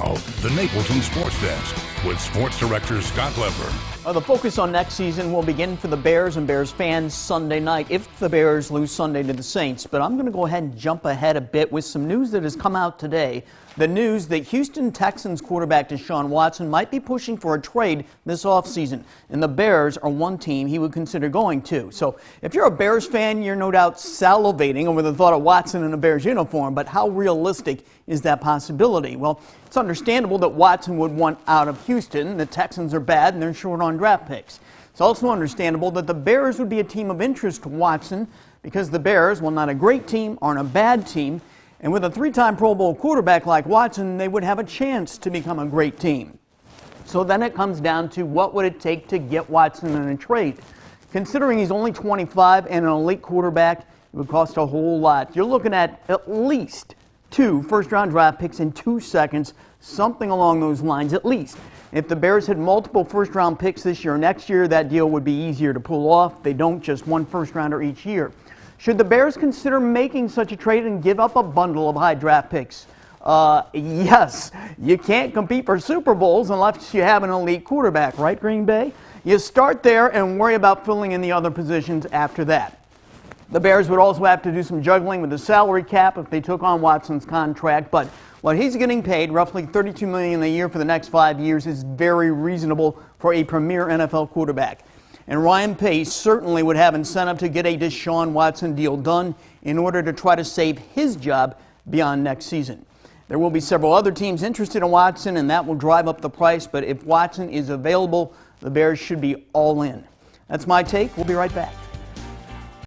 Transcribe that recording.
Now, the Napleton Sports Desk with Sports Director Scott Lepper. The focus on next season will begin for the Bears and Bears fans Sunday night if the Bears lose Sunday to the Saints. But I'm going to go ahead and jump ahead a bit with some news that has come out today. The news that Houston Texans quarterback DeShaun Watson might be pushing for a trade this offseason. And the Bears are one team he would consider going to. So if you're a Bears fan, you're no doubt salivating over the thought of Watson in a Bears uniform. But how realistic is that possibility? Well, it's understandable that Watson would want out of Houston. The Texans are bad and they're short on draft picks. It's also understandable that the Bears would be a team of interest to Watson because the Bears, while not a great team, aren't a bad team. And with a three-time Pro Bowl quarterback like Watson, they would have a chance to become a great team. So then it comes down to what would it take to get Watson in a trade. Considering he's only 25 and an elite quarterback, it would cost a whole lot. You're looking at least 2 first-round draft picks in 2 seconds, something along those lines at least. If the Bears had multiple first-round picks this year or next year, that deal would be easier to pull off. They don't, just one first-rounder each year. Should the Bears consider making such a trade and give up a bundle of high draft picks? Yes. You can't compete for Super Bowls unless you have an elite quarterback, right, Green Bay? You start there and worry about filling in the other positions after that. The Bears would also have to do some juggling with the salary cap if they took on Watson's contract, but what he's getting paid, roughly $32 million a year for the next 5 years, is very reasonable for a premier NFL quarterback. And Ryan Pace certainly would have incentive to get a DeShaun Watson deal done in order to try to save his job beyond next season. There will be several other teams interested in Watson, and that will drive up the price, but if Watson is available, the Bears should be all in. That's my take. We'll be right back.